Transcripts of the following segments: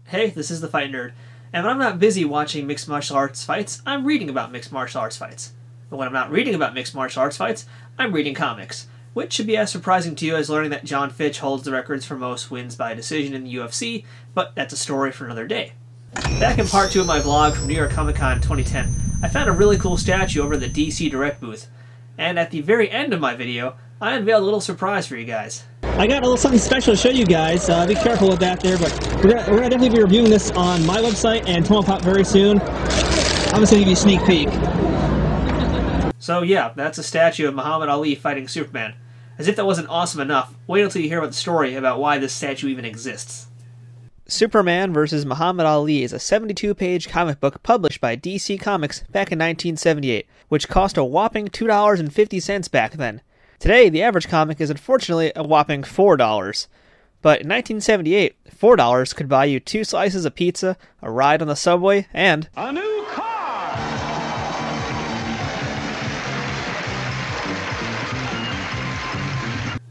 Hey, this is the Fight Nerd, and when I'm not busy watching mixed martial arts fights, I'm reading about mixed martial arts fights. But when I'm not reading about mixed martial arts fights, I'm reading comics, which should be as surprising to you as learning that John Fitch holds the records for most wins by decision in the UFC, but that's a story for another day. Back in part 2 of my vlog from New York Comic Con 2010, I found a really cool statue over the DC Direct booth, and at the very end of my video, I unveiled a little surprise for you guys. I got a little something special to show you guys. Be careful with that there, but we're gonna definitely be reviewing this on my website and Tomopop very soon. I'm just gonna give you a sneak peek. So yeah, that's a statue of Muhammad Ali fighting Superman. As if that wasn't awesome enough, wait until you hear about the story about why this statue even exists. Superman vs. Muhammad Ali is a 72-page comic book published by DC Comics back in 1978, which cost a whopping $2.50 back then. Today, the average comic is unfortunately a whopping $4. But in 1978, $4 could buy you 2 slices of pizza, a ride on the subway, and a new car!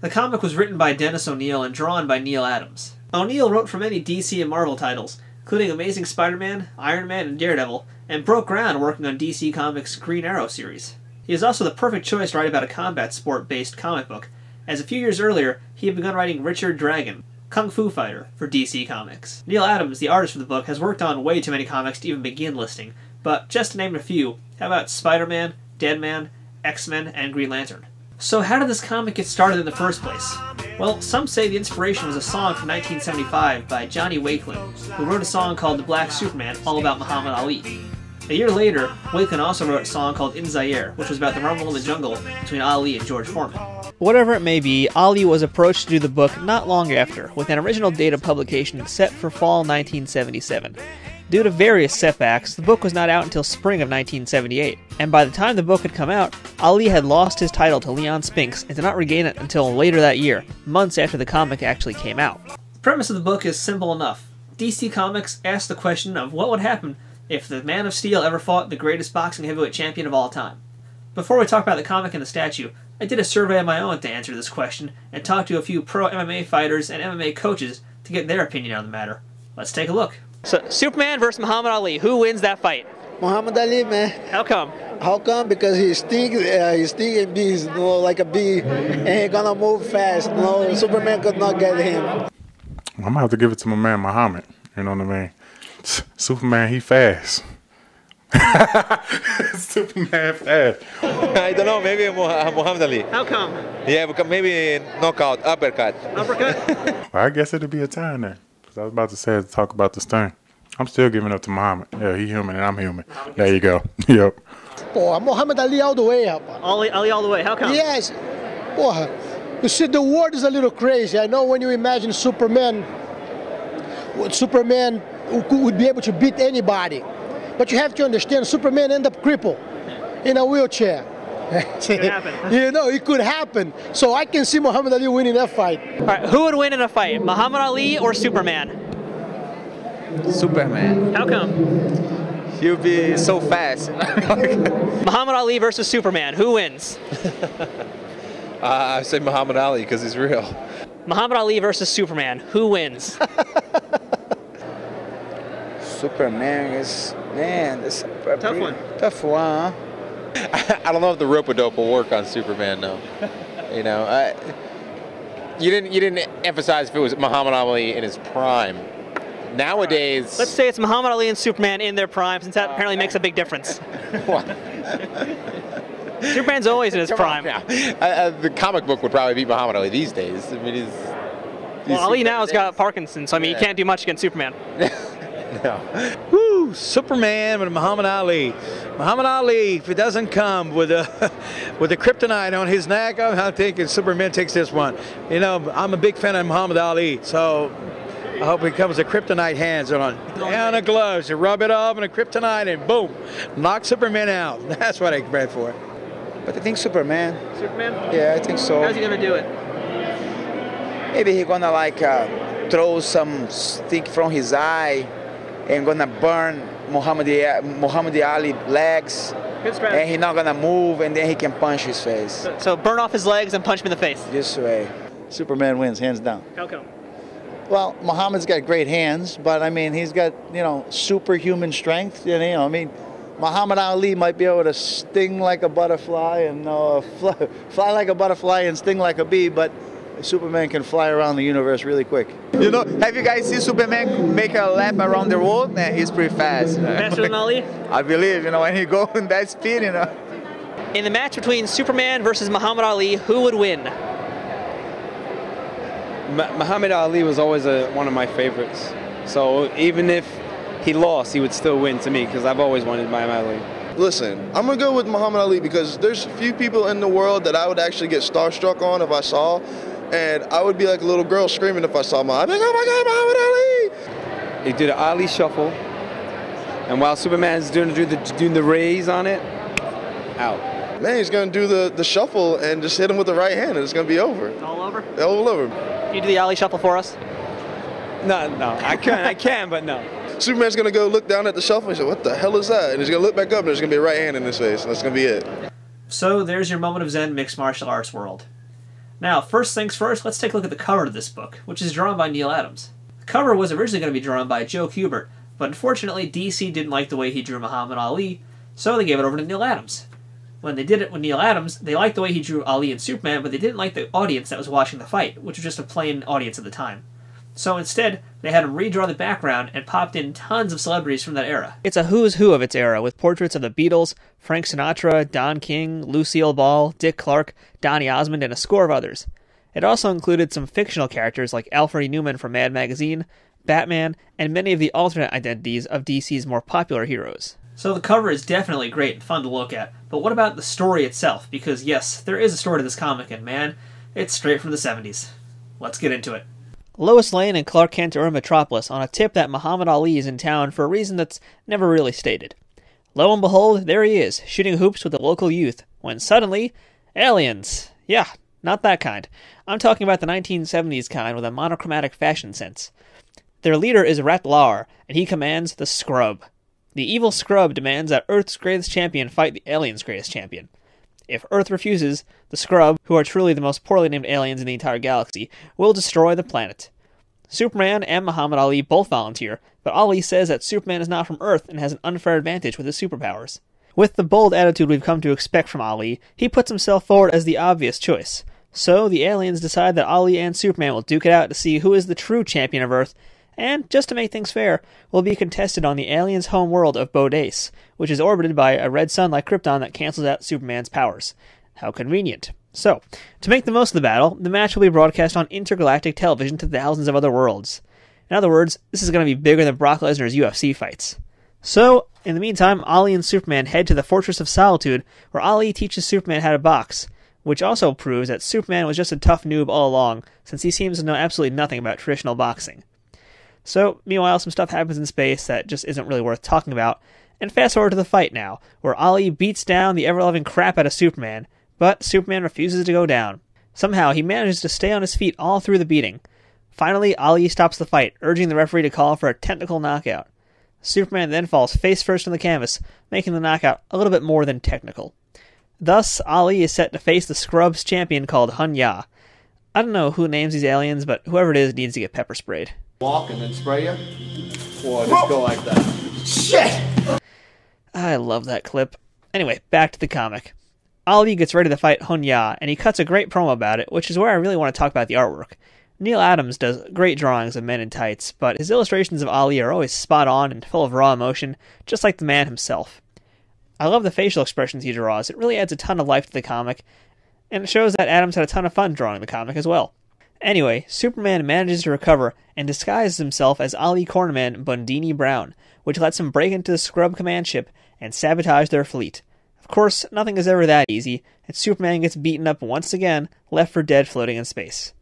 The comic was written by Dennis O'Neil and drawn by Neil Adams. O'Neil wrote for many DC and Marvel titles, including Amazing Spider-Man, Iron Man, and Daredevil, and broke ground working on DC Comics' Green Arrow series. He is also the perfect choice to write about a combat sport-based comic book, as a few years earlier he had begun writing Richard Dragon, Kung Fu Fighter, for DC Comics. Neil Adams, the artist for the book, has worked on way too many comics to even begin listing, but just to name a few, how about Spider-Man, Deadman, X-Men, and Green Lantern? So how did this comic get started in the first place? Well, some say the inspiration was a song from 1975 by Johnny Wakelin, who wrote a song called The Black Superman, all about Muhammad Ali. A year later, Wakelin also wrote a song called In Zaire, which was about the rumble in the jungle between Ali and George Foreman. Whatever it may be, Ali was approached to do the book not long after, with an original date of publication set for fall 1977. Due to various setbacks, the book was not out until spring of 1978, and by the time the book had come out, Ali had lost his title to Leon Spinks and did not regain it until later that year, months after the comic actually came out. The premise of the book is simple enough. DC Comics asked the question of what would happen if the Man of Steel ever fought the greatest boxing heavyweight champion of all time. Before we talk about the comic and the statue, I did a survey of my own to answer this question and talked to a few pro MMA fighters and MMA coaches to get their opinion on the matter. Let's take a look. So, Superman versus Muhammad Ali, who wins that fight? Muhammad Ali, man. How come? How come? Because he's sting and bees, like a bee, and he's gonna move fast. Superman could not get him. I'm gonna have to give it to my man Muhammad. You know what I mean? Superman, he fast. Superman fast. I don't know, maybe Muhammad Ali. How come? Yeah, because maybe knockout, uppercut. Uppercut? Well, I guess it'll be a time there. Because I was about to say, talk about this thing. I'm still giving up to Muhammad. Yeah, he's human and I'm human. There you go. Yep. Porra, Muhammad Ali all the way, rapaz. Ali all the way. How come? Yes. Porra, you see, the world is a little crazy. I know when you imagine Superman would be able to beat anybody. But you have to understand, Superman ended up crippled in a wheelchair. It could happen. You know, it could happen. So I can see Muhammad Ali winning that fight. All right, who would win in a fight, Muhammad Ali or Superman? Superman. How come? He'll be so fast. Muhammad Ali versus Superman, who wins? I say Muhammad Ali because he's real. Muhammad Ali versus Superman, who wins? Superman is, man, that's a Tough one. Tough one, huh? I don't know if the rope-a-dope will work on Superman, though. You know, you didn't emphasize if it was Muhammad Ali in his prime. Nowadays, Let's say it's Muhammad Ali and Superman in their prime, since that apparently makes a big difference. Superman's always in his prime. The comic book would probably beat Muhammad Ali these days. I mean, Well, Ali now has got Parkinson's, so I mean, he can't do much against Superman. No. Woo! Superman with Muhammad Ali. Muhammad Ali, if it doesn't come with a kryptonite on his neck, I'm thinking Superman takes this one. You know, I'm a big fan of Muhammad Ali, so I hope he comes with kryptonite hands on and the gloves. You rub it off and a kryptonite and boom, knock Superman out. That's what I pray for. But I think Superman. Superman? Yeah, I think so. How's he gonna do it? Maybe he's gonna like throw some stick from his eye and gonna burn Muhammad Ali legs. Good strategy. And he's not gonna move, and then he can punch his face. So burn off his legs and punch him in the face. This way. Superman wins, hands down. How come? Well, Muhammad's got great hands, but I mean, he's got, superhuman strength. I mean, Muhammad Ali might be able to sting like a butterfly and fly like a butterfly and sting like a bee, but Superman can fly around the universe really quick. Have you guys seen Superman make a lap around the world? Man, he's pretty fast. Faster than Ali? I believe, when he goes in that speed, In the match between Superman versus Muhammad Ali, who would win? Muhammad Ali was always one of my favorites. So even if he lost, he would still win to me because I've always wanted Muhammad Ali. Listen, I'm going to go with Muhammad Ali because there's few people in the world that I would actually get starstruck on if I saw. And I would be like a little girl screaming if I saw him. I'd be like, oh my God, Muhammad Ali! He did an Ali shuffle. And while Superman's doing the raise on it, out. Man, he's going to do the shuffle and just hit him with the right hand and it's going to be over. All over? All over. Can you do the Ali shuffle for us? No, I can, but no. Superman's going to go look down at the shuffle and say, what the hell is that? And he's going to look back up and there's going to be a right hand in his face. And that's going to be it. So there's your moment of Zen mixed martial arts world. Now, first things first, let's take a look at the cover of this book, which is drawn by Neil Adams. The cover was originally going to be drawn by Joe Kubert, but unfortunately DC didn't like the way he drew Muhammad Ali, so they gave it over to Neil Adams. When they did it with Neil Adams, they liked the way he drew Ali and Superman, but they didn't like the audience that was watching the fight, which was just a plain audience at the time. So instead, they had him redraw the background and popped in tons of celebrities from that era. It's a who's who of its era, with portraits of the Beatles, Frank Sinatra, Don King, Lucille Ball, Dick Clark, Donny Osmond, and a score of others. It also included some fictional characters like Alfred E. Newman from Mad Magazine, Batman, and many of the alternate identities of DC's more popular heroes. So the cover is definitely great and fun to look at, but what about the story itself? Because yes, there is a story to this comic, and man, it's straight from the 70s. Let's get into it. Lois Lane and Clark Kent are in Metropolis on a tip that Muhammad Ali is in town for a reason that's never really stated. Lo and behold, there he is, shooting hoops with the local youth, when suddenly, aliens. Yeah, not that kind. I'm talking about the 1970s kind with a monochromatic fashion sense. Their leader is Ratlar, and he commands the Scrub. The evil Scrub demands that Earth's greatest champion fight the aliens' greatest champion. If Earth refuses, the Scrub, who are truly the most poorly named aliens in the entire galaxy, will destroy the planet. Superman and Muhammad Ali both volunteer, but Ali says that Superman is not from Earth and has an unfair advantage with his superpowers. With the bold attitude we've come to expect from Ali, he puts himself forward as the obvious choice. So the aliens decide that Ali and Superman will duke it out to see who is the true champion of Earth, and, just to make things fair, will be contested on the aliens' home world of Bodace, which is orbited by a red sun like Krypton that cancels out Superman's powers. How convenient. So, to make the most of the battle, the match will be broadcast on intergalactic television to thousands of other worlds. In other words, this is going to be bigger than Brock Lesnar's UFC fights. So, in the meantime, Ali and Superman head to the Fortress of Solitude, where Ali teaches Superman how to box, which also proves that Superman was just a tough noob all along, since he seems to know absolutely nothing about traditional boxing. So, meanwhile, some stuff happens in space that just isn't really worth talking about, and fast forward to the fight now, where Ali beats down the ever-loving crap out of Superman, but Superman refuses to go down. Somehow, he manages to stay on his feet all through the beating. Finally, Ali stops the fight, urging the referee to call for a technical knockout. Superman then falls face first on the canvas, making the knockout a little bit more than technical. Thus, Ali is set to face the Scrubs champion called Hun-Ya. I don't know who names these aliens, but whoever it is needs to get pepper sprayed. Walk and then spray you? Or just go like that? Shit! I love that clip. Anyway, back to the comic. Ali gets ready to fight Hun-Ya, and he cuts a great promo about it, which is where I really want to talk about the artwork. Neil Adams does great drawings of men in tights, but his illustrations of Ali are always spot on and full of raw emotion, just like the man himself. I love the facial expressions he draws. It really adds a ton of life to the comic, and it shows that Adams had a ton of fun drawing the comic as well. Anyway, Superman manages to recover and disguises himself as Ali cornerman Bundini Brown, which lets him break into the Scrub command ship and sabotage their fleet. Of course, nothing is ever that easy, and Superman gets beaten up once again, left for dead floating in space.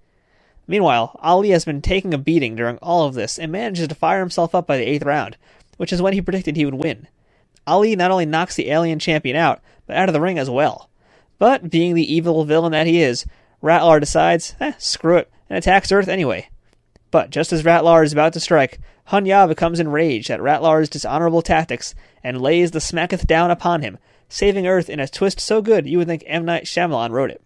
Meanwhile, Ali has been taking a beating during all of this and manages to fire himself up by the 8th round, which is when he predicted he would win. Ali not only knocks the alien champion out, but out of the ring as well. But, being the evil villain that he is, Ratlar decides, screw it, and attacks Earth anyway. But just as Ratlar is about to strike, Hun-Ya becomes enraged at Ratlar's dishonorable tactics and lays the smacketh down upon him, saving Earth in a twist so good you would think M. Night Shyamalan wrote it.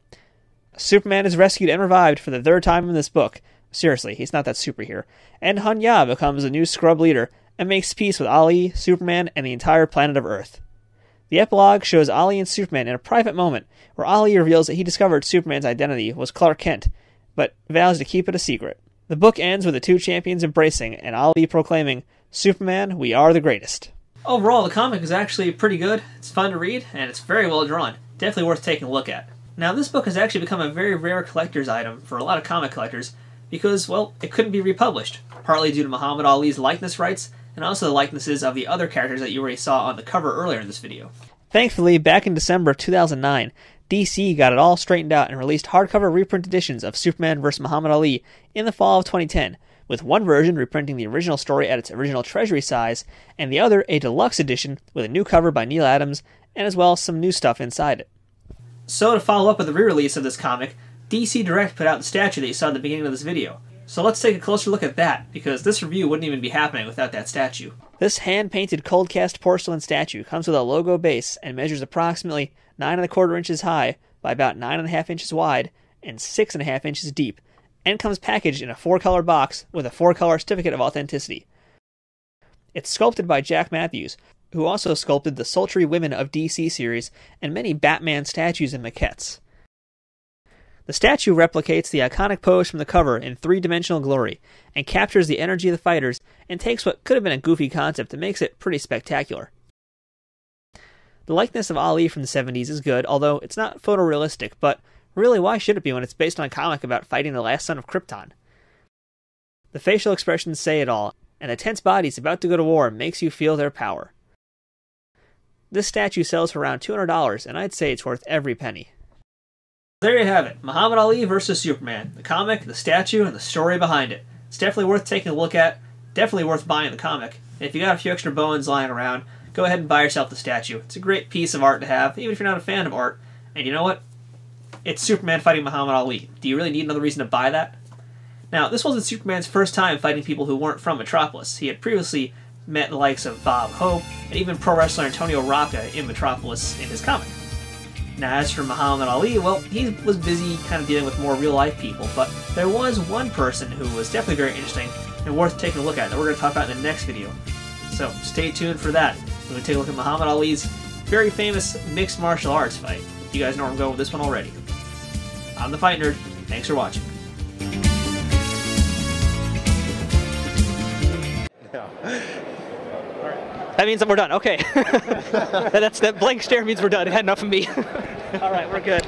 Superman is rescued and revived for the 3rd time in this book, Seriously, he's not that super here. And Hun-Ya becomes a new scrub leader and makes peace with Ali, Superman, and the entire planet of Earth. The epilogue shows Ali and Superman in a private moment where Ali reveals that he discovered Superman's identity was Clark Kent, but vows to keep it a secret. The book ends with the two champions embracing and Ali proclaiming, "Superman, we are the greatest." Overall, the comic is actually pretty good. It's fun to read, and it's very well drawn. Definitely worth taking a look at. Now, this book has actually become a very rare collector's item for a lot of comic collectors because, well, it couldn't be republished, partly due to Muhammad Ali's likeness rights and also the likenesses of the other characters that you already saw on the cover earlier in this video. Thankfully, back in December of 2009, DC got it all straightened out and released hardcover reprint editions of Superman vs. Muhammad Ali in the fall of 2010, with one version reprinting the original story at its original Treasury size, and the other a deluxe edition with a new cover by Neil Adams, and as well as some new stuff inside it. So to follow up with the re-release of this comic, DC Direct put out the statue that you saw at the beginning of this video. So let's take a closer look at that, because this review wouldn't even be happening without that statue. This hand-painted cold-cast porcelain statue comes with a logo base and measures approximately 9¼ inches high by about 9½ inches wide and 6½ inches deep, and comes packaged in a 4-color box with a 4-color certificate of authenticity. It's sculpted by Jack Matthews, who also sculpted the Sultry Women of DC series and many Batman statues and maquettes. The statue replicates the iconic pose from the cover in 3-dimensional glory, and captures the energy of the fighters, and takes what could have been a goofy concept and makes it pretty spectacular. The likeness of Ali from the 70s is good, although it's not photorealistic, but really why should it be when it's based on a comic about fighting the last son of Krypton? The facial expressions say it all, and the tense bodies about to go to war makes you feel their power. This statue sells for around $200, and I'd say it's worth every penny. There you have it, Muhammad Ali vs. Superman, the comic, the statue, and the story behind it. It's definitely worth taking a look at, definitely worth buying the comic. And if you got a few extra bones lying around, go ahead and buy yourself the statue. It's a great piece of art to have, even if you're not a fan of art. And you know what? It's Superman fighting Muhammad Ali. Do you really need another reason to buy that? Now, this wasn't Superman's first time fighting people who weren't from Metropolis. He had previously met the likes of Bob Hope, and even pro wrestler Antonio Rocca in Metropolis in his comic. Now, as for Muhammad Ali, well, he was busy kind of dealing with more real-life people, but there was one person who was definitely very interesting and worth taking a look at that we're going to talk about in the next video. So, stay tuned for that. We're going to take a look at Muhammad Ali's very famous mixed martial arts fight. You guys know where I'm going with this one already. I'm the Fight Nerd. Thanks for watching. That means that we're done. Okay. That blank stare means we're done. It had enough of me. All right, we're good.